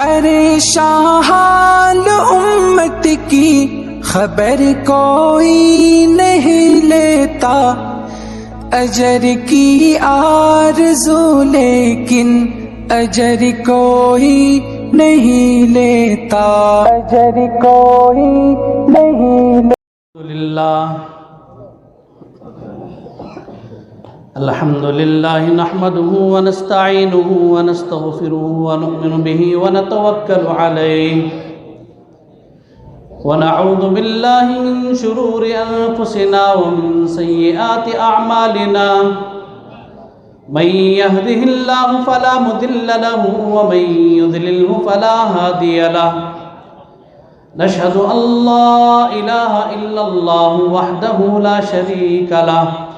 پریشان حال امت کی خبر کوئی نہیں لیتا، اجر کی آرزو لیکن اجر کوئی نہیں لیتا، اجر کوئی نہیں لیتا۔ الحمد للہ نحمده ونستعینه ونستغفره ونؤمن به ونتوکل علیہ ونعوذ باللہ من شرور انفسنا ومن سیئات اعمالنا، من يهده اللہ فلا مضل له ومن يضلله فلا هادی له، نشهد ان لا الہ الا اللہ وحدہ لا شریک له،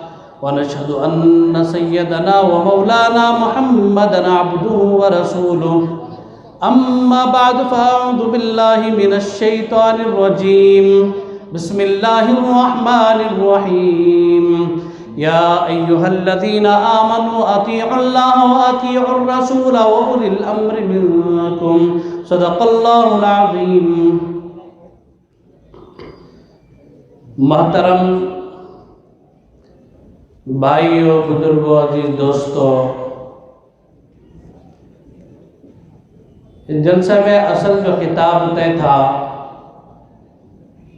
ونشهد أن سيدنا ومولانا محمدًا عبده ورسوله، أما بعد فأعوذ بالله من الشيطان الرجيم، بسم الله الرحمن الرحيم، يا أيها الذين آمنوا أطيعوا الله وأطيعوا الرسول وأولي الأمر منكم، صدق الله العظيم۔ محترم بھائیو، بزرگوں، عزیز دوستو، اس جلسہ میں اصل جو خطاب طے تھا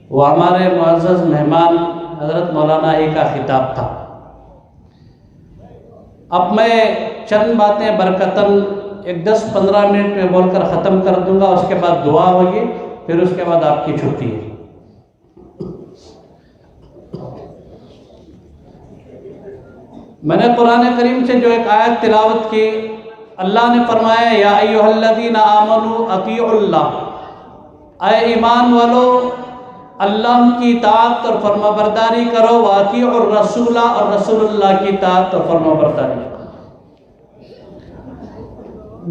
وہ ہمارے معزز مہمان حضرت مولانا ہی کا خطاب تھا۔ اب میں چند باتیں برکتاً 10-15 منٹ میں بول کر ختم کر دوں گا، اس کے بعد دعا ہوگی، پھر اس کے بعد آپ کی چھٹی ہے۔ میں نے قرآن کریم سے جو ایک آیت تلاوت کی، اللہ نے فرمایا یا ایھا الذین آمنوا اطیعوا اللہ، اے ایمان والو اللہ کی اطاعت اور فرما برداری کرو، واطیعوا الرسول، اور رسول اللہ کی اطاعت اور فرما برداری کرو۔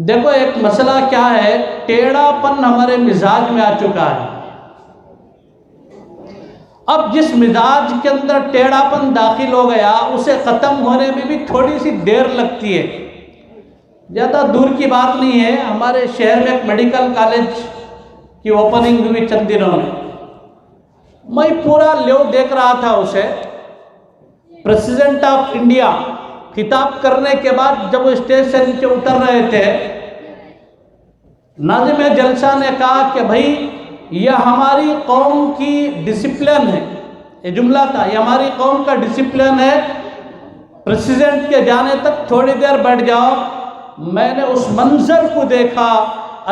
دیکھو ایک مسئلہ کیا ہے، ٹیڑھا پن ہمارے مزاج میں آ چکا ہے۔ اب جس مزاج کے اندر ٹیڑھا پن داخل ہو گیا، اسے ختم ہونے میں بھی تھوڑی سی دیر لگتی ہے، زیادہ دور کی بات نہیں ہے۔ ہمارے شہر میں ایک میڈیکل کالج کی اوپننگ ہوئی چند دنوں میں، میں پورا لیو دیکھ رہا تھا اسے۔ پریزیڈنٹ آف انڈیا خطاب کرنے کے بعد جب وہ اسٹیج سے نیچے اتر رہے تھے، ناظم جلسہ نے کہا کہ بھائی یہ ہماری قوم کی ڈسپلن ہے، یہ جملہ تھا، یہ ہماری قوم کا ڈسپلن ہے، پریزیڈنٹ کے جانے تک تھوڑی دیر بیٹھ جاؤ۔ میں نے اس منظر کو دیکھا،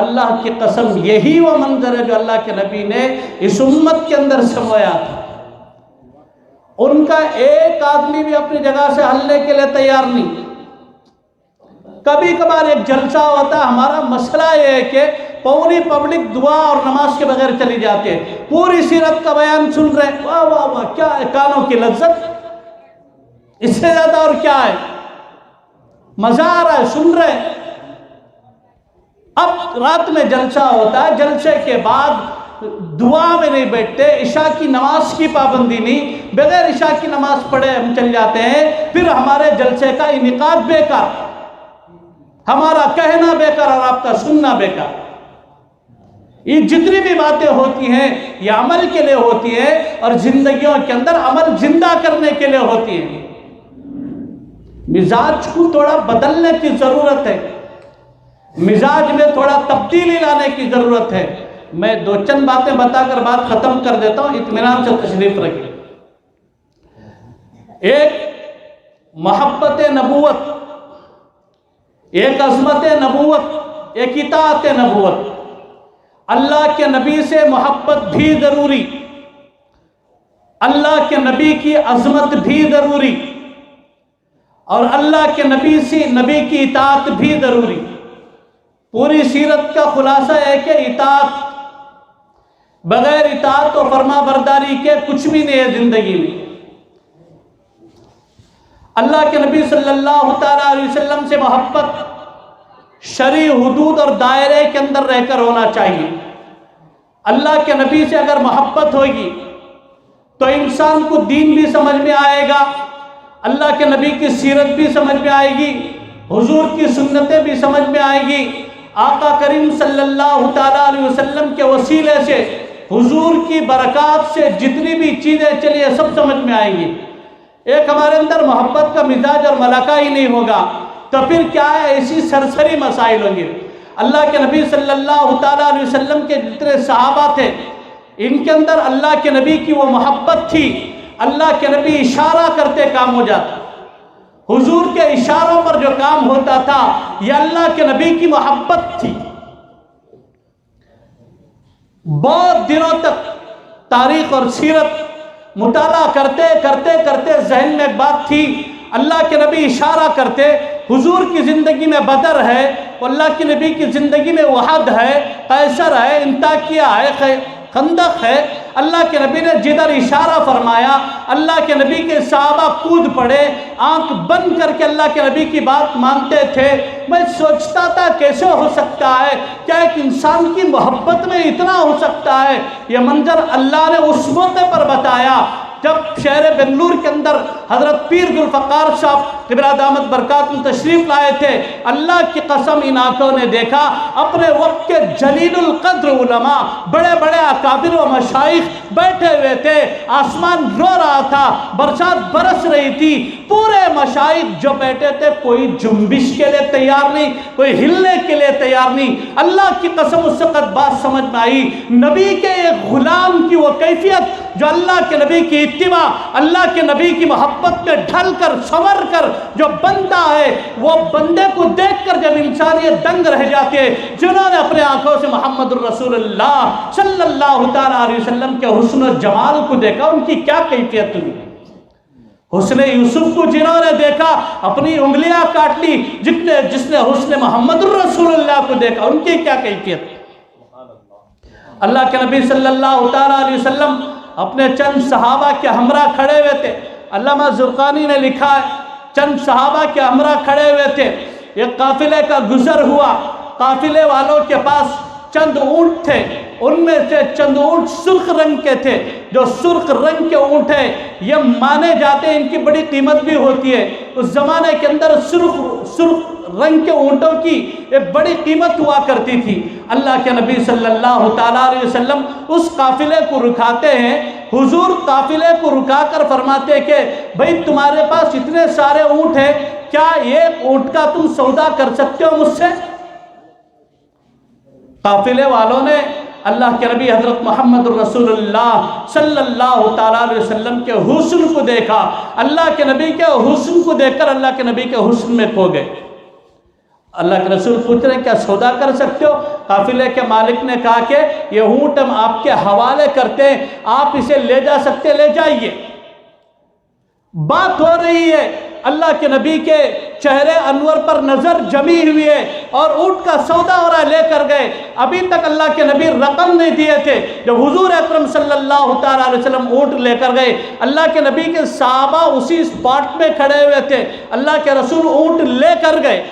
اللہ کی قسم یہی وہ منظر ہے جو اللہ کے نبی نے اس امت کے اندر سمایا تھا۔ ان کا ایک آدمی بھی اپنی جگہ سے ہلنے کے لیے تیار نہیں۔ کبھی کبھار ایک جلسہ ہوتا ہے، ہمارا مسئلہ یہ ہے کہ پوری پبلک دعا اور نماز کے بغیر چلی جاتی ہے، پوری سیرت کا بیان سن رہے ہیں، واہ واہ واہ، کیا ہے، کانوں کی لذت، اس سے زیادہ اور کیا ہے، مزہ آ رہا ہے، سن رہے ہیں۔ اب رات میں جلسہ ہوتا ہے، جلسے کے بعد دعا میں نہیں بیٹھتے، عشاء کی نماز کی پابندی نہیں، بغیر عشاء کی نماز پڑھے ہم چل جاتے ہیں، پھر ہمارے جلسے کا انعقاد بیکار، ہمارا کہنا بیکار اور آپ کا سننا بیکار۔ یہ جتنی بھی باتیں ہوتی ہیں یہ عمل کے لیے ہوتی ہیں، اور زندگیوں کے اندر عمل زندہ کرنے کے لیے ہوتی ہیں۔ مزاج کو تھوڑا بدلنے کی ضرورت ہے، مزاج میں تھوڑا تبدیلی لانے کی ضرورت ہے۔ میں دو چند باتیں بتا کر بات ختم کر دیتا ہوں، اطمینان سے تشریف رکھیں۔ ایک محبت نبوت، ایک عظمت نبوت، ایک اطاعت نبوت۔ اللہ کے نبی سے محبت بھی ضروری، اللہ کے نبی کی عظمت بھی ضروری، اور اللہ کے نبی کی اطاعت بھی ضروری۔ پوری سیرت کا خلاصہ ہے کہ اطاعت، بغیر اطاعت و فرما برداری کے کچھ بھی نہیں ہے زندگی میں۔ اللہ کے نبی صلی اللہ تعالیٰ علیہ وسلم سے محبت شرعی حدود اور دائرے کے اندر رہ کر ہونا چاہیے۔ اللہ کے نبی سے اگر محبت ہوگی تو انسان کو دین بھی سمجھ میں آئے گا، اللہ کے نبی کی سیرت بھی سمجھ میں آئے گی، حضور کی سنتیں بھی سمجھ میں آئے گی، آقا کریم صلی اللہ تعالیٰ علیہ وسلم کے وسیلے سے حضور کی برکات سے جتنی بھی چیزیں چلی ہیں سب سمجھ میں آئیں گی۔ ایک ہمارے اندر محبت کا مزاج اور ملکہ ہی نہیں ہوگا تو پھر کیا ہے، ایسی سرسری مسائل ہوں گے۔ اللہ کے نبی صلی اللہ تعالیٰ علیہ وسلم کے جتنے صحابہ تھے، ان کے اندر اللہ کے نبی کی وہ محبت تھی، اللہ کے نبی اشارہ کرتے کام ہو جاتا، حضور کے اشاروں پر جو کام ہوتا تھا یہ اللہ کے نبی کی محبت تھی۔ بہت دنوں تک تاریخ اور سیرت مطالعہ کرتے کرتے کرتے ذہن میں ایک بات تھی، اللہ کے نبی اشارہ کرتے، حضور کی زندگی میں بدر ہے، اللہ کے نبی کی زندگی میں احد ہے، قیصر ہے، انطاکیہ ہے، خندق ہے۔ اللہ کے نبی نے جدھر اشارہ فرمایا اللہ کے نبی کے صحابہ کود پڑے، آنکھ بند کر کے اللہ کے نبی کی بات مانتے تھے۔ میں سوچتا تھا کیسے ہو سکتا ہے، کیا ایک انسان کی محبت میں اتنا ہو سکتا ہے؟ یہ منظر اللہ نے اس موقع پر بتایا جب شہر بنگلور کے اندر حضرت پیر ذوالفقار صاحب قبلہ دامت برکاتہم تشریف لائے تھے۔ اللہ کی قسم ان آنکھوں نے دیکھا اپنے وقت کے جلیل القدر علماء، بڑے بڑے اکابر و مشائخ بیٹھے ہوئے تھے، آسمان رو رہا تھا، برسات برس رہی تھی، پورے مشائخ جو بیٹھے تھے کوئی جنبش کے لیے تیار نہیں، کوئی ہلنے کے لیے تیار نہیں۔ اللہ کی قسم اس وقت بات سمجھ میں آئی، نبی کے ایک غلام کی وہ کیفیت جو اللہ کے نبی کی اتباع، اللہ کے نبی کی محبت میں ڈھل کر سنور کر جو بنتا ہے، وہ بندے کو دیکھ کر جب انسانیت دنگ رہ جاتی ہے، جنہوں نے اپنے آنکھوں سے محمد الرسول اللہ صلی اللہ تعالیٰ علیہ وسلم کے حسن و جمال کو دیکھا، ان کی کیا کیفیت ہوئی؟ حسن یوسف کو جنہوں نے دیکھا اپنی انگلیاں کاٹ لی، جس نے حسن محمد الرسول اللہ کو دیکھا ان کی کیا کیفیت؟ اللہ کے نبی صلی اللہ تعالیٰ علیہ وسلم اپنے چند صحابہ کے ہمراہ کھڑے ہوئے تھے۔ علامہ زرقانی نے لکھا ہے چند صحابہ کے ہمراہ کھڑے ہوئے تھے، ایک قافلے کا گزر ہوا، قافلے والوں کے پاس چند اونٹ تھے، ان میں سے چند اونٹ سرخ رنگ کے تھے۔ جو سرخ رنگ کے اونٹ ہیں یہ مانے جاتے ہیں ان کی بڑی قیمت بھی ہوتی ہے، اس زمانے کے اندر سرخ رنگ کے اونٹوں کی ایک بڑی قیمت ہوا کرتی تھی۔ اللہ کے نبی صلی اللہ تعالیٰ علیہ وسلم اس قافلے کو رکاتے ہیں، حضور قافلے کو رکا کر فرماتے کہ بھئی تمہارے پاس اتنے سارے اونٹ ہیں، کیا ایک اونٹ کا تم سودا کر سکتے ہو مجھ سے؟ قافلے والوں نے اللہ کے نبی حضرت محمد الرسول اللہ صلی اللہ تعالیٰ علیہ وسلم کے حسن کو دیکھا، اللہ کے نبی کے حسن کو دیکھ کر اللہ کے نبی کے حسن میں کھو گئے۔ اللہ کے رسول پوچھ رہے ہیں کیا سودا کر سکتے ہو؟ قافلے کے مالک نے کہا کہ یہ اونٹ ہم آپ کے حوالے کرتے ہیں، آپ اسے لے جا سکتے لے جائیے۔ بات ہو رہی ہے، اللہ کے نبی کے چہرے انور پر نظر جمی ہوئی ہے اور اونٹ کا سودا ہو رہا ہے، لے کر گئے۔ ابھی تک اللہ کے نبی رقم نہیں دیے تھے، جب حضور اکرم صلی اللہ تعالیٰ علیہ وسلم اونٹ لے کر گئے، اللہ کے نبی کے صحابہ اسی اسپاٹ میں کھڑے ہوئے تھے، اللہ کے رسول اونٹ لے کر گئے۔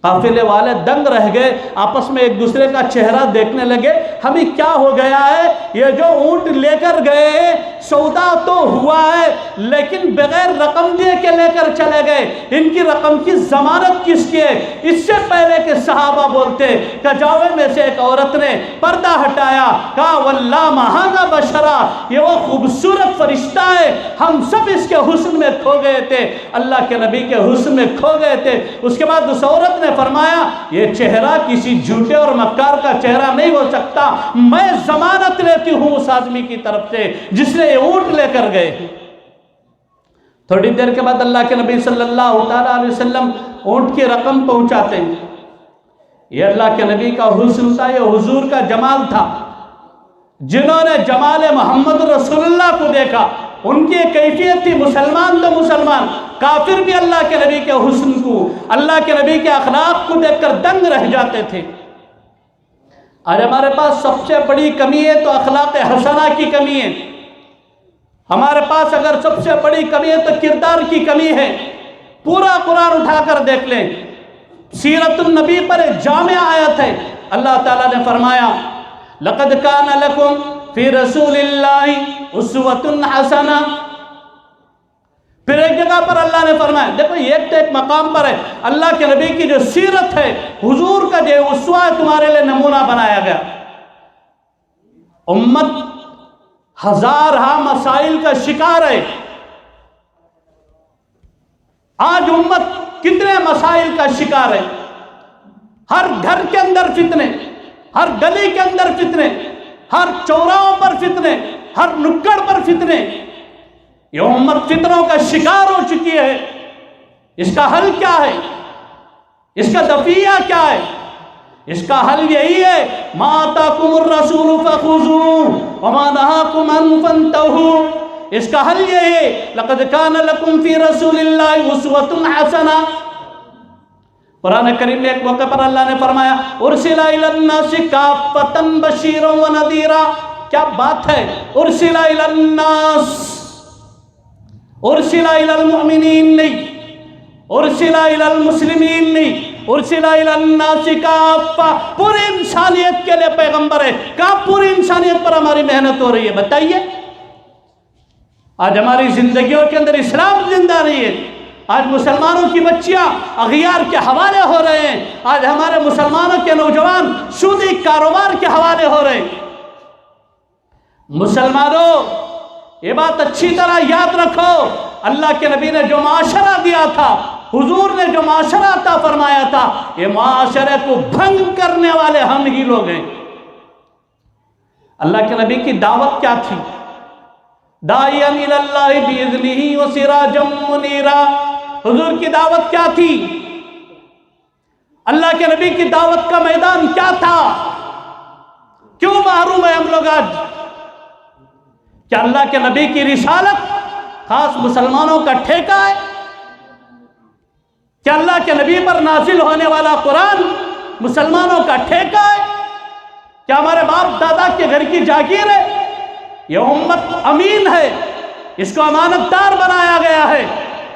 قافلے والے دنگ رہ گئے، آپس میں ایک دوسرے کا چہرہ دیکھنے لگے، ہمیں کیا ہو گیا ہے؟ یہ جو اونٹ لے کر گئے سودا تو ہوا ہے لیکن بغیر رقم دیے کے لے کر چلے گئے، ان کی رقم کی ضمانت کس کی ہے؟ اس سے پہلے کہ صحابہ بولتے، کجاوے میں سے ایک عورت نے پردہ ہٹایا، کہا واللہ ما ھذا بشرا، یہ وہ خوبصورت فرشتہ ہے، ہم سب اس کے حسن میں کھو گئے تھے، اللہ کے نبی کے حسن میں کھو گئے تھے۔ اس کے بعد اس عورت نے فرمایا یہ چہرہ کسی جھوٹے اور مکار کا چہرہ نہیں ہو سکتا، میں ضمانت لیتی ہوں اس آدمی کی طرف سے جس نے یہ اونٹ لے کر گئے۔ تھوڑی دیر کے بعد اللہ کے نبی صلی اللہ تعالیٰ علیہ وسلم اونٹ کی رقم پہنچاتے ہیں۔ یہ اللہ کے نبی کا حسن تھا، یہ حضور کا جمال تھا۔ جنہوں نے جمال محمد رسول اللہ کو دیکھا ان کی کیفیت تھی، مسلمان تو مسلمان، کافر بھی اللہ کے نبی کے حسن کو، اللہ کے نبی کے اخلاق کو دیکھ کر دنگ رہ جاتے تھے۔ آج ہمارے پاس سب سے بڑی کمی ہے تو اخلاق حسنہ کی کمی ہے، ہمارے پاس اگر سب سے بڑی کمی ہے تو کردار کی کمی ہے۔ پورا قرآن اٹھا کر دیکھ لیں، سیرت النبی پر ایک جامع آیت ہے، اللہ تعالیٰ نے فرمایا لَقَدْ كَانَ لَكُمْ فِي رَسُولِ اللَّهِ أُسْوَةٌ حَسَنَةٌ، پھر ایک جگہ پر اللہ نے فرمایا، دیکھو یہ ایک تو ایک مقام پر ہے، اللہ کے نبی کی جو سیرت ہے، حضور کا جو اسوہ ہے، تمہارے لیے نمونہ بنایا گیا۔ امت ہزارہا مسائل کا شکار ہے۔ آج امت کتنے مسائل کا شکار ہے، ہر گھر کے اندر فتنے، ہر گلی کے اندر فتنے، ہر چوراہوں پر فتنے، ہر نکڑ پر فتنے۔ یہ امت فتنوں کا شکار ہو چکی ہے۔ اس کا حل کیا ہے؟ اس کا دفیہ کیا ہے؟ اس کا حل یہی ہے، ما آتاکم الرسول فخذوہ وما نہاکم عنہ فانتہوا۔ اس کا حل یہ ہے، لقد کان لکم فی رسول اللہ اسوۃ حسنہ۔ قرآن کریم میں ایک موقع پر اللہ نے فرمایا، ارسل الی الناس کافۃ بشیرا ونذیرا۔ کیا بات ہے، ارسل الی الناس، ارسل الی المؤمنین نہیں، ارسل الی المسلمین نہیں، ارسل الی الناس کافہ۔ پوری انسانیت کے لیے پیغمبر ہے۔ کہاں پوری انسانیت پر ہماری محنت ہو رہی ہے بتائیے؟ آج ہماری زندگیوں کے اندر اسلام زندہ نہیں ہے۔ آج مسلمانوں کی بچیاں اغیار کے حوالے ہو رہے ہیں۔ آج ہمارے مسلمانوں کے نوجوان سودی کاروبار کے حوالے ہو رہے ہیں۔ مسلمانوں، یہ بات اچھی طرح یاد رکھو، اللہ کے نبی نے جو معاشرہ دیا تھا، حضور نے جو معاشرہ عطا فرمایا تھا، یہ معاشرے کو بھنگ کرنے والے ہم ہی لوگ ہیں۔ اللہ کے نبی کی دعوت کیا تھی؟ داعیا الی اللہ باذنہ وسراجا منیرا۔ حضور کی دعوت کیا تھی؟ اللہ کے نبی کی دعوت کا میدان کیا تھا؟ کیوں محروم ہیں ہم لوگ آج؟ کیا اللہ کے نبی کی رسالت خاص مسلمانوں کا ٹھیکہ ہے؟ کیا اللہ کے نبی پر نازل ہونے والا قرآن مسلمانوں کا ٹھیکہ ہے؟ کیا ہمارے باپ دادا کے گھر کی جاگیر ہے؟ یہ امت امین ہے، اس کو امانت دار بنایا گیا ہے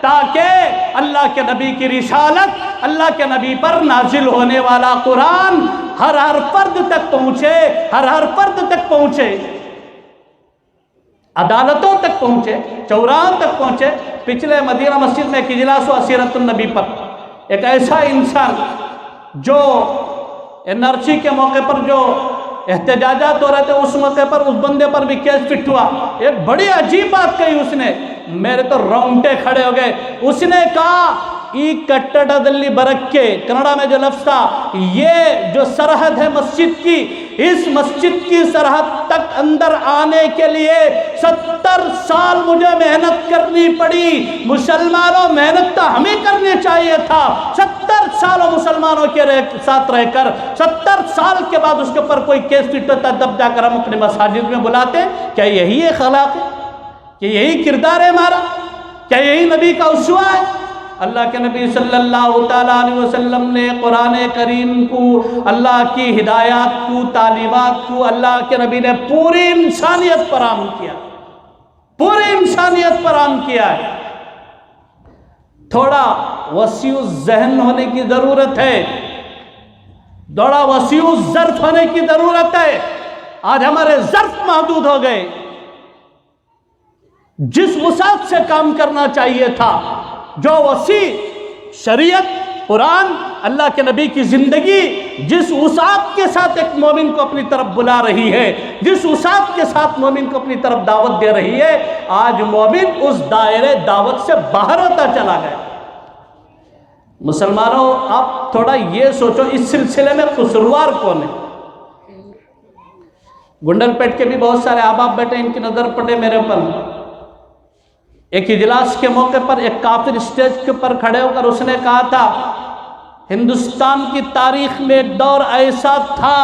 تاکہ اللہ کے نبی کی رسالت، اللہ کے نبی پر نازل ہونے والا قرآن ہر فرد تک پہنچے، ہر فرد تک پہنچے، عدالتوں تک پہنچے، چوراہوں تک پہنچے۔ پچھلے مدینہ مسجد میں ایک اجلاس ہوا سیرت النبی پر۔ ایک ایسا انسان جو NRC کے موقع پر جو احتجاجات ہو رہے تھے، اس موقع پر اس بندے پر بھی کیس فٹ ہوا۔ ایک بڑی عجیب بات کہی اس نے، میرے تو رونگٹے کھڑے ہو گئے۔ اس نے کہا، ای کٹڑدلی برکے، کنڑا میں جو لفظ تھا، یہ جو سرحد ہے مسجد کی، اس مسجد کی سرحد تک اندر آنے کے لیے 70 سال مجھے محنت کرنی پڑی۔ مسلمانوں، محنت تو ہمیں کرنی چاہیے تھا۔ 70 سالوں مسلمانوں کے ساتھ رہ کر 70 سال کے بعد اس کے اوپر کوئی کیس فٹ ہوتا، تب جا کر ہم اپنے مساجد میں بلاتے ہیں۔ کیا یہی اخلاق ہے؟ کیا یہی کردار ہے ہمارا؟ کیا یہی نبی کا اسوہ ہے؟ اللہ کے نبی صلی اللہ تعالیٰ علیہ وسلم نے قرآن کریم کو، اللہ کی ہدایات کو، تعلیمات کو، اللہ کے نبی نے پوری انسانیت پر عام کیا، پوری انسانیت پر عام کیا ہے۔ تھوڑا وسیع ذہن ہونے کی ضرورت ہے، تھوڑا وسیع ظرف ہونے کی ضرورت ہے۔ آج ہمارے ظرف محدود ہو گئے۔ جس وسعت سے کام کرنا چاہیے تھا، جو وسیع شریعت، قرآن، اللہ کے نبی کی زندگی جس وسعت کے ساتھ ایک مومن کو اپنی طرف بلا رہی ہے، جس وسعت کے ساتھ مومن کو اپنی طرف دعوت دے رہی ہے، آج مومن اس دائرے دعوت سے باہر ہوتا چلا گیا۔ مسلمانوں، آپ تھوڑا یہ سوچو، اس سلسلے میں قصوروار کون ہے؟ گنڈل پیٹ کے بھی بہت سارے احباب بیٹھے، ان کی نظر پڑے میرے اوپر۔ ایک اجلاس کے موقع پر ایک کافر اسٹیج کے اوپر کھڑے ہو کر اس نے کہا تھا، ہندوستان کی تاریخ میں ایک دور ایسا تھا،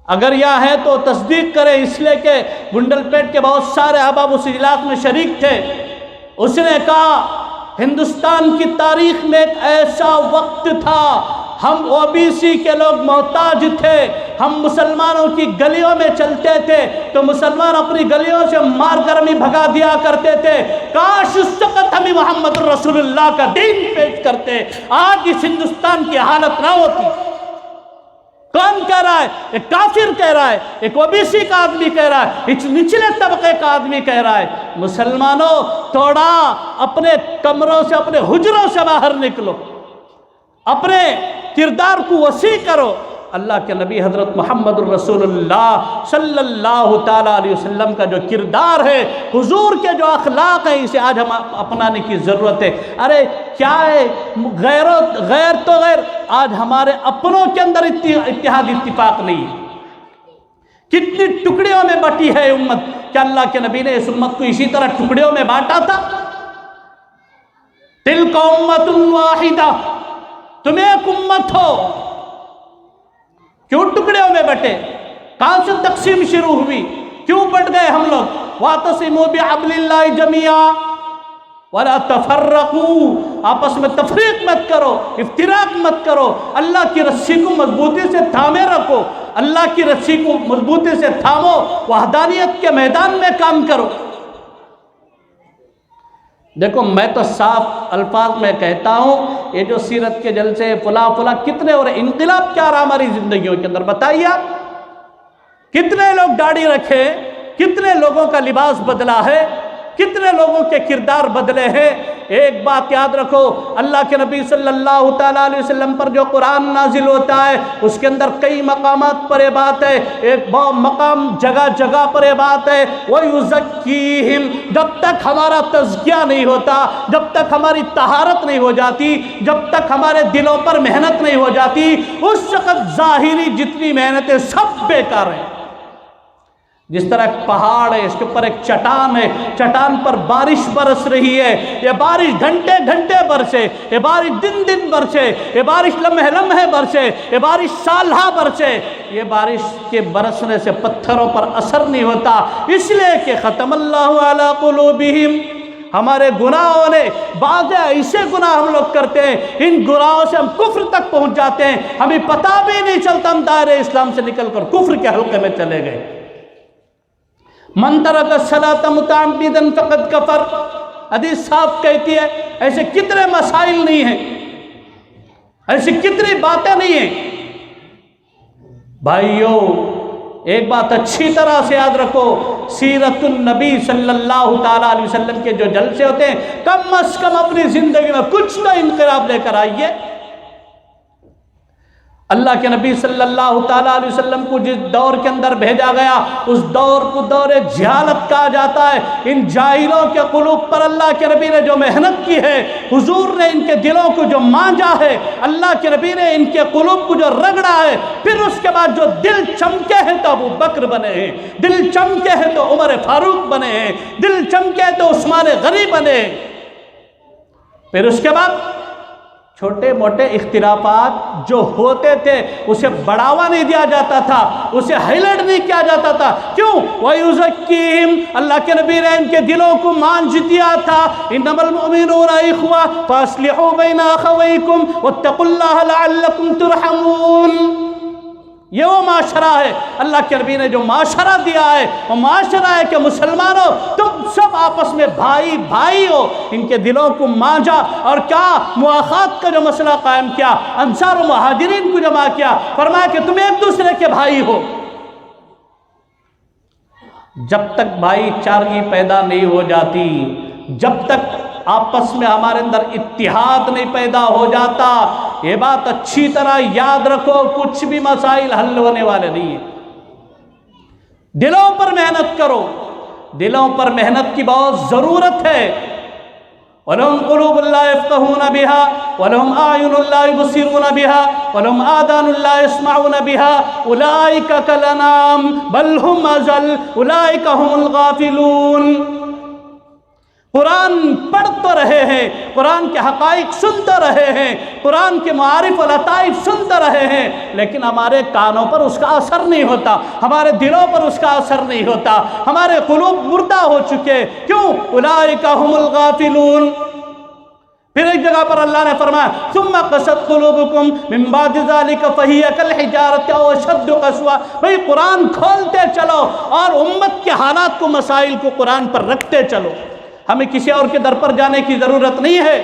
اگر یہ ہے تو تصدیق کرے، اس لیے کہ گنڈل پیٹ کے بہت سارے احباب اس اجلاس میں شریک تھے۔ اس نے کہا، ہندوستان کی تاریخ میں ایک ایسا وقت تھا، ہم OBC کے لوگ محتاج تھے، ہم مسلمانوں کی گلیوں میں چلتے تھے تو مسلمان اپنی گلیوں سے مار کر ہمیں بھگا دیا کرتے تھے، کاش اس وقت ہمیں محمد رسول اللہ کا دین پیش کرتے، آج اس ہندوستان کی حالت نہ ہوتی۔ کون کہہ رہا رہا ہے، ایک کافر کہہ رہا ہے، ایک اوبیسی کا آدمی کہہ رہا ہے، ایک نچلے طبقے کا آدمی کہہ رہا ہے۔ مسلمانوں، تھوڑا اپنے کمروں سے، اپنے حجروں سے باہر نکلو، اپنے کردار کو وسیع کرو۔ اللہ کے نبی حضرت محمد الرسول اللہ صلی اللہ تعالیٰ علیہ وسلم کا جو کردار ہے، حضور کے جو اخلاق ہیں، اسے آج ہم اپنانے کی ضرورت ہے۔ ارے کیا ہے، غیر تو غیر، آج ہمارے اپنوں کے اندر اتحاد اتفاق نہیں ہے۔ کتنی ٹکڑیوں میں بٹی ہے امت، کیا اللہ کے نبی نے اس امت کو اسی طرح ٹکڑیوں میں بانٹا تھا؟ تلک امت واحدہ، تم ایک امت ہو، کیوں ٹکڑیوں میں بٹے؟ کہاں سے تقسیم شروع ہوئی؟ کیوں بٹ گئے ہم لوگ؟ وَاعْتَصِمُوا بِحَبْلِ اللَّهِ جَمِيعًا وَلَا تَفَرَّقُوا، آپس میں تفریق مت کرو، افتراق مت کرو، اللہ کی رسی کو مضبوطی سے تھامے رکھو، اللہ کی رسی کو مضبوطی سے تھامو، وحدانیت کے میدان میں کام کرو۔ دیکھو، میں تو صاف الفاظ میں کہتا ہوں، یہ جو سیرت کے جلسے فلاں کتنے اور انقلاب کیا رہا ہماری زندگیوں کے اندر، بتائیے آپ، کتنے لوگ داڑھی رکھے، کتنے لوگوں کا لباس بدلا ہے، کتنے لوگوں کے کردار بدلے ہیں۔ ایک بات یاد رکھو، اللہ کے نبی صلی اللہ تعالیٰ علیہ وسلم پر جو قرآن نازل ہوتا ہے، اس کے اندر کئی مقامات پر یہ بات ہے، ایک مقام جگہ جگہ پر یہ بات ہے، وَيُزَكِّيهِمْ، جب تک ہمارا تزکیہ نہیں ہوتا، جب تک ہماری طہارت نہیں ہو جاتی، جب تک ہمارے دلوں پر محنت نہیں ہو جاتی، اس وقت ظاہری جتنی محنتیں سب بیکار ہیں۔ جس طرح ایک پہاڑ ہے، اس کے اوپر ایک چٹان ہے، چٹان پر بارش برس رہی ہے، یہ بارش گھنٹے گھنٹے برسے، یہ بارش دن دن برسے، یہ بارش لمحے لمحے برسے، یہ بارش سالہ برسے، یہ بارش کے برسنے سے پتھروں پر اثر نہیں ہوتا، اس لیے کہ ختم اللہ علی قلوبہم، ہمارے گناہوں نے، بعض ایسے گناہ ہم لوگ کرتے ہیں، ان گناہوں سے ہم کفر تک پہنچ جاتے ہیں، ہمیں پتہ بھی نہیں چلتا، ہم دائرہ اسلام سے نکل کر کفر کے حلقے میں چلے گئے۔ من ترک الصلاۃ متعمدا فقد کفر، حدیث صاف کہتی ہے۔ ایسے کتنے مسائل نہیں ہیں، ایسی کتنی باتیں نہیں ہیں۔ بھائیو، ایک بات اچھی طرح سے یاد رکھو، سیرت النبی صلی اللہ تعالیٰ علیہ وسلم کے جو جلسے ہوتے ہیں، کم از کم اپنی زندگی میں کچھ تو انقلاب لے کر آئیے۔ اللہ کے نبی صلی اللہ تعالیٰ علیہ وسلم کو جس دور کے اندر بھیجا گیا، اس دور کو دور جہالت کہا جاتا ہے۔ ان جاہلوں کے قلوب پر اللہ کے نبی نے جو محنت کی ہے، حضور نے ان کے دلوں کو جو مانجا ہے، اللہ کے نبی نے ان کے قلوب کو جو رگڑا ہے، پھر اس کے بعد جو دل چمکے ہیں تو ابو بکر بنے ہیں، دل چمکے ہیں تو عمر فاروق بنے ہیں، دل چمکے ہیں تو عثمان غنی بنے ہیں۔ پھر اس کے بعد چھوٹے موٹے اختلافات جو ہوتے تھے، اسے بڑھاوا نہیں دیا جاتا تھا، اسے ہائی لائٹ نہیں کیا جاتا تھا۔ کیوں؟ وَيُزَكِّيهِمْ، اللہ کے نبی نے ان کے دلوں کو مانج دیا تھا۔ إِنَّمَا الْمُؤْمِنُونَ إِخْوَةٌ فَأَصْلِحُوا بَيْنَ أَخَوَيْكُمْ وَاتَّقُوا اللَّهَ لَعَلَّكُمْ تُرْحَمُونَ۔ یہ وہ معاشرہ ہے، اللہ کے نبی نے جو معاشرہ دیا ہے، وہ معاشرہ ہے کہ مسلمانوں تم سب آپس میں بھائی بھائی ہو۔ ان کے دلوں کو مانجا اور کیا مواخات کا جو مسئلہ قائم کیا، انصار و مہاجرین کو جمع کیا، فرمایا کہ تم ایک دوسرے کے بھائی ہو۔ جب تک بھائی چارگی پیدا نہیں ہو جاتی، جب تک آپس میں ہمارے اندر اتحاد نہیں پیدا ہو جاتا، یہ بات اچھی طرح یاد رکھو، کچھ بھی مسائل حل ہونے والے نہیں ہیں۔ دلوں پر محنت کرو، دلوں پر محنت کی بہت ضرورت ہے۔ وَلَهُمْ قُلُوبٌ لَا يَفْقَهُونَ بِهَا وَلَهُمْ أَعْيُنٌ لَا يُبْصِرُونَ بِهَا وَلَهُمْ آذَانٌ لَا يَسْمَعُونَ بِهَا أُولَئِكَ كَالْأَنْعَامِ بَلْ هُمْ أَضَلُّ أُولَئِكَ هُمُ الْغَافِلُونَ۔ قرآن پڑھ تو رہے ہیں، قرآن کے حقائق سنتے رہے ہیں، قرآن کے معارف و لطائف سنتے رہے ہیں، لیکن ہمارے کانوں پر اس کا اثر نہیں ہوتا، ہمارے دلوں پر اس کا اثر نہیں ہوتا، ہمارے قلوب مردہ ہو چکے۔ کیوں؟ اولئک هم الغافلون۔ پھر ایک جگہ پر اللہ نے فرمایا ثم قست قلوبکم من بعد ذلك فهي كالحجارة او اشد قسوة۔ بھئی قرآن کھولتے چلو اور امت کے حالات کو، مسائل کو قرآن پر رکھتے چلو۔ ہمیں کسی اور کے در پر جانے کی ضرورت نہیں ہے،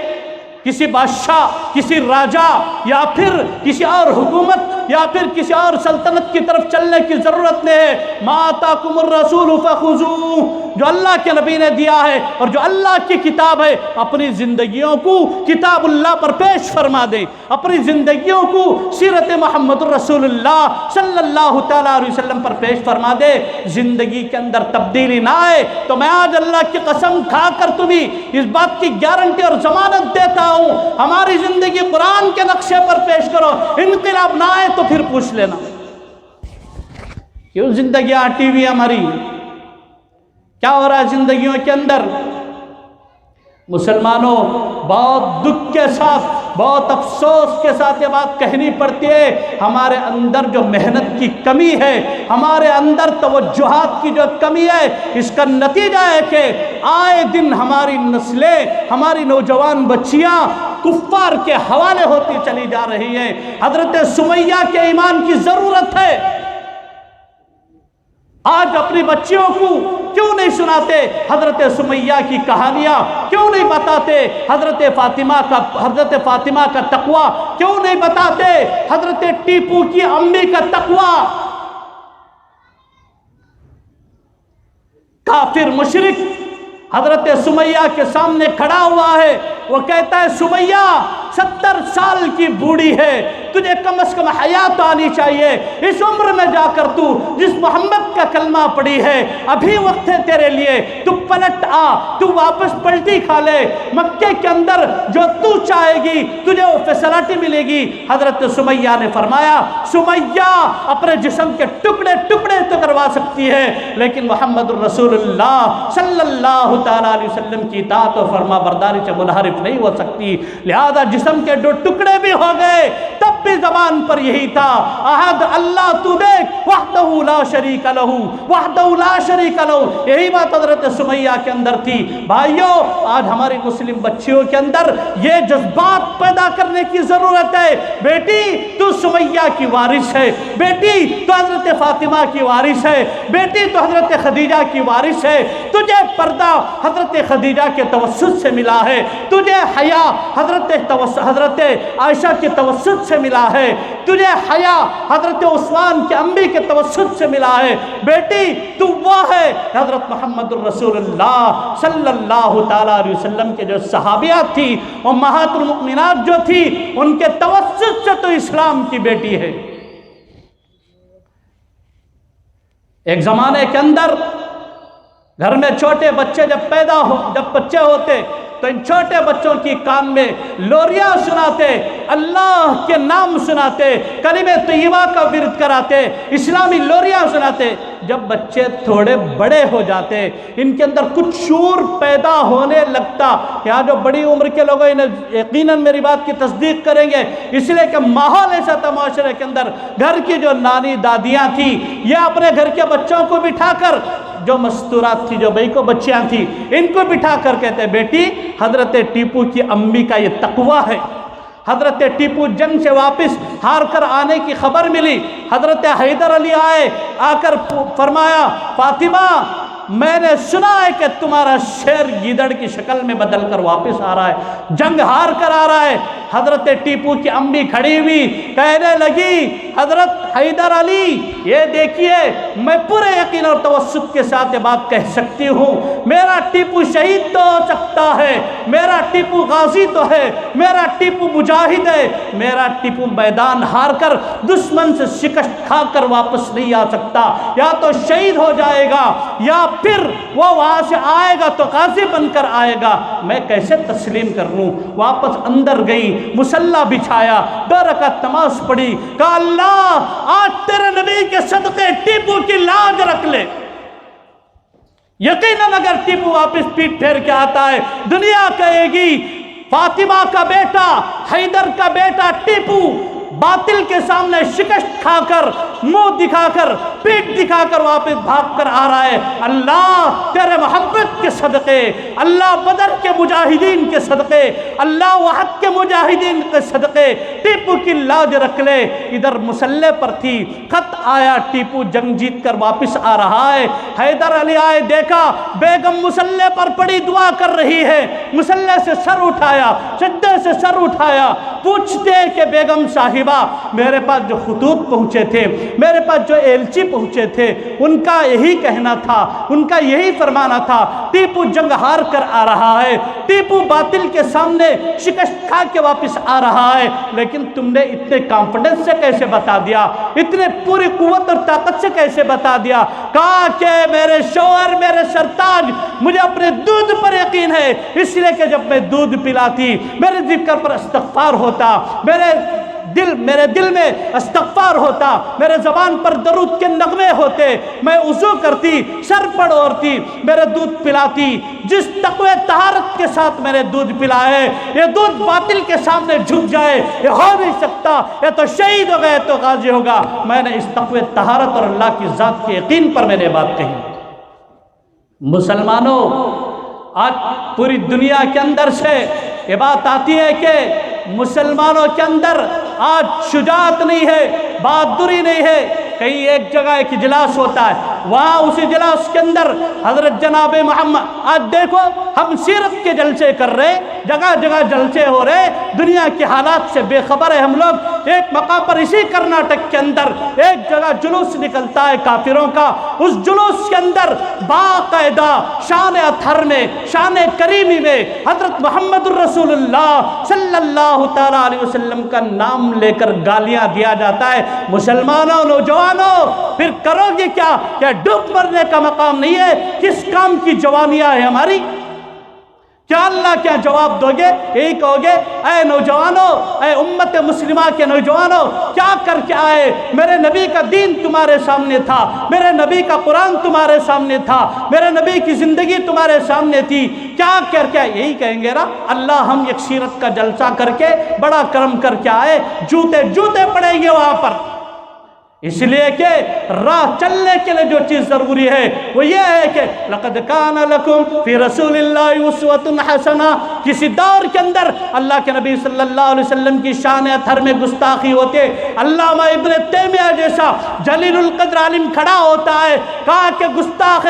کسی بادشاہ، کسی راجہ یا پھر کسی اور حکومت یا پھر کسی اور سلطنت کی طرف چلنے کی ضرورت نہیں ہے۔ ما آتاکم الرسول فخذوہ، جو اللہ کے نبی نے دیا ہے اور جو اللہ کی کتاب ہے، اپنی زندگیوں کو کتاب اللہ پر پیش فرما دیں، اپنی زندگیوں کو سیرت محمد الرسول اللہ صلی اللہ تعالیٰ علیہ وسلم پر پیش فرما دے، زندگی کے اندر تبدیلی نہ آئے تو میں آج اللہ کی قسم کھا کر تمہیں اس بات کی گارنٹی اور ضمانت دیتا ہوں، ہماری زندگی قرآن کے نقشے پر پیش کرو، انقلاب نہ آئے تو پھر پوچھ لینا کیوں زندگیاں ہٹی ہوئی ہماری، کیا ہو رہا ہے زندگیوں کے اندر۔ مسلمانوں بہت دکھ کے ساتھ، بہت افسوس کے ساتھ یہ بات کہنی پڑتی ہے، ہمارے اندر جو محنت کی کمی ہے، ہمارے اندر توجہات کی جو کمی ہے، اس کا نتیجہ ہے کہ آئے دن ہماری نسلیں، ہماری نوجوان بچیاں کفار کے حوالے ہوتی چلی جا رہی ہیں۔ حضرت سمیہ کے ایمان کی ضرورت ہے۔ آج اپنی بچیوں کو کیوں نہیں سناتے حضرت سمیہ کی کہانیاں، کیوں نہیں بتاتے حضرت فاطمہ کا تقوی، کیوں نہیں بتاتے حضرت ٹیپو کی امی کا تقوی۔ کافر مشرک حضرت سمیہ کے سامنے کھڑا ہوا ہے، وہ کہتا ہے سمیہ 70 سال کی بوڑھی ہے، تجھے کم از کم حیات آنی چاہیے، اس عمر میں جا کر تو جس محمد کا کلمہ پڑھی ہے، ابھی وقت ہے تیرے لیے، تو پلٹ آ، تو واپس پلٹی کھا لے، مکے کے اندر جو تو چاہے گی تجھے وہ فیسلٹی ملے گی۔ حضرت سمیہ نے فرمایا سمیہ اپنے جسم کے ٹکڑے ٹکڑے تو کروا سکتی ہے، لیکن محمد الرسول اللہ صلی اللہ تعالیٰ علیہ وسلم کی اطاعت و فرما برداری سے منحرف نہیں ہو سکتی، لہذا جسم کے 2 ٹکڑے بھی ہو گئے، تب بھی زبان پر یہی تھا، احد اللہ تو دیکھ وحدہ لا شریک لہ، وحدہ لا شریک لہ، یہی بات حضرت سمیہ کے اندر تھی۔ بھائیو آج ہماری مسلم بچیوں کے اندر یہ جذبات پیدا کرنے کی ضرورت ہے، بیٹی تو سمیہ کی وارث ہے، بیٹی تو حضرت فاطمہ کی وارث ہے، بیٹی تو حضرت خدیجہ کی وارث ہے، تجھے پردہ حضرت خدیجہ کے توسط سے ملا ہے، تجھے حیا حضرت عائشہ کے توسط سے ملا ہے، تجھے حیا حضرت عثمان کے امی کے توسط سے ملا ہے، بیٹی تو وہ ہے حضرت محمد الرسول اللہ صلی اللہ تعالیٰ علیہ وسلم کے جو صحابیات تھی، امہات المؤمنات جو تھی، ان کے توسط سے تو اسلام کی بیٹی ہے۔ ایک زمانے کے اندر گھر میں چھوٹے بچے جب بچے ہوتے تو ان چھوٹے بچوں کی کان میں لوریاں سناتے، اللہ کے نام سناتے، کلمہ طیبہ کا ورد کراتے، اسلامی لوریاں سناتے۔ جب بچے تھوڑے بڑے ہو جاتے، ان کے اندر کچھ شعور پیدا ہونے لگتا۔ یہاں جو بڑی عمر کے لوگ یقیناً میری بات کی تصدیق کریں گے، اس لیے کہ ماحول ایسا تھا معاشرے کے اندر، گھر کی جو نانی دادیاں تھیں یہ اپنے گھر کے بچوں کو بٹھا کر، جو مستورات تھی، جو بھائی کو بچیاں تھیں، ان کو بٹھا کر کہتے بیٹی حضرت ٹیپو کی امی کا یہ تقوی ہے، حضرت ٹیپو جنگ سے واپس ہار کر آنے کی خبر ملی، حضرت حیدر علی آئے، آ کر فرمایا فاطمہ میں نے سنا ہے کہ تمہارا شیر گیدڑ کی شکل میں بدل کر واپس آ رہا ہے، جنگ ہار کر آ رہا ہے۔ حضرت ٹیپو کی امی کھڑی ہوئی کہنے لگی حضرت حیدر علی یہ دیکھیے میں پورے یقین اور توسط کے ساتھ یہ بات کہہ سکتی ہوں، میرا ٹیپو شہید تو ہو سکتا ہے، میرا ٹیپو غازی تو ہے، میرا ٹیپو مجاہد ہے، میرا ٹیپو میدان ہار کر دشمن سے شکست کھا کر واپس نہیں آ سکتا، یا تو شہید ہو جائے گا یا پھر وہ وہاں سے آئے گا تو غازی بن کر آئے گا، میں کیسے تسلیم کر لوں۔ واپس اندر گئی، مصلی بچھایا، 2 رکعت نماز پڑھی، کہا اللہ آج تیرے نبی کے صدقے ٹیپو کی لاج رکھ لے۔ یقیناً اگر ٹیپو واپس پیٹ پھیر کے آتا ہے، دنیا کہے گی فاطمہ کا بیٹا، حیدر کا بیٹا ٹیپو باطل کے سامنے شکست کھا کر، منہ دکھا کر، پیٹ دکھا کر واپس بھاگ کر آ رہا ہے۔ اللہ تیرے محبت کے صدقے، اللہ بدر کے مجاہدین کے صدقے، اللہ وحد کے مجاہدین کے صدقے ٹیپو کی لاج رکھ لے۔ ادھر مسلح پر تھی، خط آیا ٹیپو جنگ جیت کر واپس آ رہا ہے۔ حیدر علی آئے، دیکھا بیگم مسلح پر پڑی دعا کر رہی ہے، مسلح سے سر اٹھایا، سجدے سے سر اٹھایا، پوچھتے کہ بیگم صاحبہ صاحبہ میرے پاس جو خطوط پہنچے تھے، میرے پاس جو ایلچی پہنچے تھے، ان کا یہی کہنا تھا، ان کا یہی فرمانا تھا، ٹیپو جنگ ہار کر آ رہا ہے، ٹیپو باطل کے سامنے شکست کھا کے واپس آ رہا ہے، لیکن تم نے اتنے کانفیڈنس سے کیسے بتا دیا، اتنے پوری قوت اور طاقت سے کیسے بتا دیا؟ کہا کہ میرے شوہر، میرے سرتاج، مجھے اپنے دودھ پر یقین ہے، اس لیے کہ جب میں دودھ پلاتی میرے ذکر پر استغفار ہوتا، میرے دل میں استغفار ہوتا، میرے زبان پر درود کے نغمے ہوتے، میں وضو کرتی، سر پر اوڑھتی، میرے دودھ پلاتی، جس تقوی طہارت کے ساتھ میرے دودھ پلائے، یہ دودھ باطل کے سامنے جھک جائے، یہ ہو نہیں سکتا، یہ تو شہید ہو گئے تو غازی ہوگا۔ میں نے اس تقوی طہارت اور اللہ کی ذات کے یقین پر میں نے بات کہی۔ مسلمانوں، آج پوری دنیا کے اندر سے یہ بات آتی ہے کہ مسلمانوں کے اندر آج شجاعت نہیں ہے، بہادری نہیں ہے۔ کہیں ایک جگہ ایک اجلاس ہوتا ہے، وہاں اس اجلاس کے اندر حضرت جناب محمد، آج دیکھو ہم سیرت کے جلسے کر رہے، جگہ جگہ جلسے ہو رہے، دنیا کے حالات سے بے خبر ہے ہم لوگ۔ ایک مقام پر اسی کرناٹک کے اندر ایک جگہ جلوس نکلتا ہے کافروں کا، اس جلوس کے اندر باقاعدہ شان اطہر میں، شان کریمی میں حضرت محمد الرسول اللہ صلی اللہ تعالیٰ علیہ وسلم کا نام لے کر گالیاں دیا جاتا ہے۔ مسلمانوں، نوجوانوں، پھر کرو گے کیا ڈوب مرنے کا مقام نہیں ہے؟ کس کام کی جوانیاں ہے ہماری؟ کیا اللہ کیا جواب دو گے؟ یہی کہو گے اے نوجوانوں، اے امت مسلمہ کے نوجوانوں، کیا کر کے آئے؟ میرے نبی کا دین تمہارے سامنے تھا، میرے نبی کا قرآن تمہارے سامنے تھا، میرے نبی کی زندگی تمہارے سامنے تھی، کیا کر کے آئے؟ یہی کہیں گے نا، اللہ ہم ایک سیرت کا جلسہ کر کے بڑا کرم کر کے آئے، جوتے پڑیں گے وہاں پر۔ اس لیے کہ راہ چلنے کے لیے جو چیز ضروری ہے وہ یہ ہے کہ لَقَدْ كَانَ لَكُمْ فِي رَسُولِ اللَّهِ أُسْوَةٌ حَسَنَةٌ۔ کسی دور کے اندر اللہ کے نبی صلی اللہ علیہ وسلم کی شان اطہر میں گستاخی ہوتے، علامہ ابن تیمیہ جیسا جلیل القدر عالم کھڑا ہوتا ہے، کہا کہ گستاخ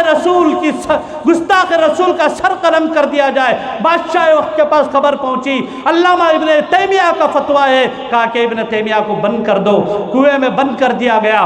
رسول کا سر قلم کر دیا جائے۔ بادشاہ وقت کے پاس خبر پہنچی، علامہ ابن تیمیہ کا فتویٰ ہے، کہا کہ ابن تیمیہ کو بند کر دو، کنویں میں بند کر دیا گیا۔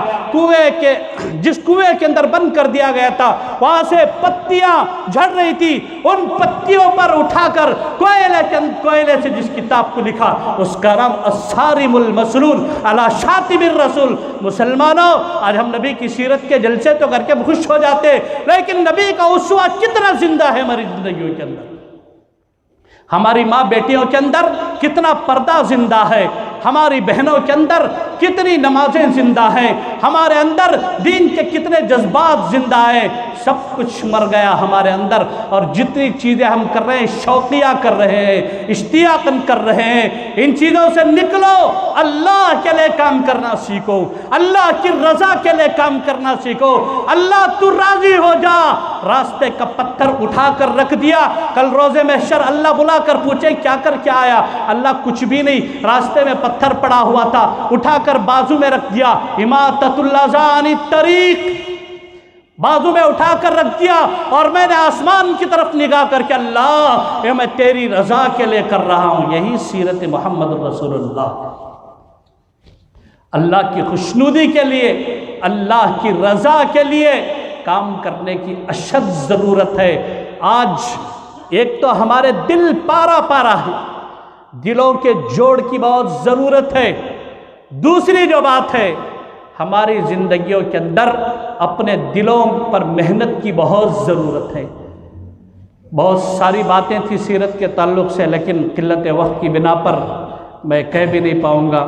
جس کنویں کے اندر بند کر دیا گیا تھا، وہاں سے پتیاں جھڑ رہی تھی، ان پتیوں پر اٹھا کر کوئلے سے جس کتاب کو لکھا، اس کا نام الصارم المسلول علی شاتم الرسول۔ مسلمانوں، آج ہم نبی کی سیرت کے جلسے تو کر کے خوش ہو جاتے، لیکن نبی کا اسوہ کتنا زندہ ہے ہماری زندگیوں کے اندر؟ ہماری ماں بیٹیوں کے اندر کتنا پردہ زندہ ہے، ہماری بہنوں کے اندر کتنی نمازیں زندہ ہیں، ہمارے اندر دین کے کتنے جذبات زندہ ہیں۔ سب کچھ مر گیا ہمارے اندر، اور جتنی چیزیں ہم کر رہے ہیں شوقیہ کر رہے ہیں، اشتیاقاً کر رہے ہیں۔ ان چیزوں سے نکلو، اللہ کے لئے کام کرنا سیکھو، اللہ کی رضا کے لئے کام کرنا سیکھو۔ اللہ تو راضی ہو جا۔ راستے کا پتھر اٹھا کر رکھ دیا، کل روز محشر اللہ بلا کر پوچھیں کیا کر کے آیا؟ اللہ کچھ بھی نہیں، راستے میں پتھر پڑا ہوا تھا، اٹھا کر بازو میں رکھ دیا، اماطۃ الاذی عن الطریق، بازو میں اٹھا کر رکھ دیا، اور میں نے آسمان کی طرف نگاہ کر کے اللہ یہ میں تیری رضا کے لئے کر رہا ہوں۔ یہی سیرت محمد رسول اللہ، اللہ کی خوشنودی کے لیے، اللہ کی رضا کے لیے کام کرنے کی اشد ضرورت ہے۔ آج ایک تو ہمارے دل پارا پارا ہے، دلوں کے جوڑ کی بہت ضرورت ہے۔ دوسری جو بات ہے، ہماری زندگیوں کے اندر اپنے دلوں پر محنت کی بہت ضرورت ہے۔ بہت ساری باتیں تھی سیرت کے تعلق سے، لیکن قلت وقت کی بنا پر میں کہہ بھی نہیں پاؤں گا۔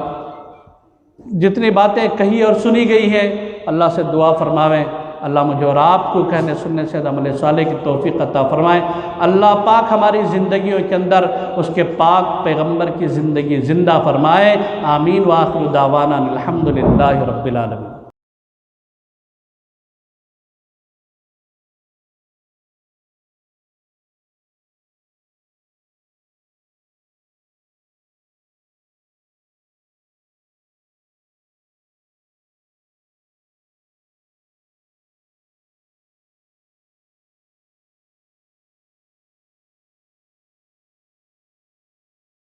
جتنی باتیں کہی اور سنی گئی ہیں، اللہ سے دعا فرماویں اللہ مجھے اور آپ کو کہنے سننے سے عمل صالح کی توفیق عطا فرمائے۔ اللہ پاک ہماری زندگیوں کے اندر اس کے پاک پیغمبر کی زندگی زندہ فرمائے۔ آمین۔ وآخر دعوانا الحمدللہ رب العالمین۔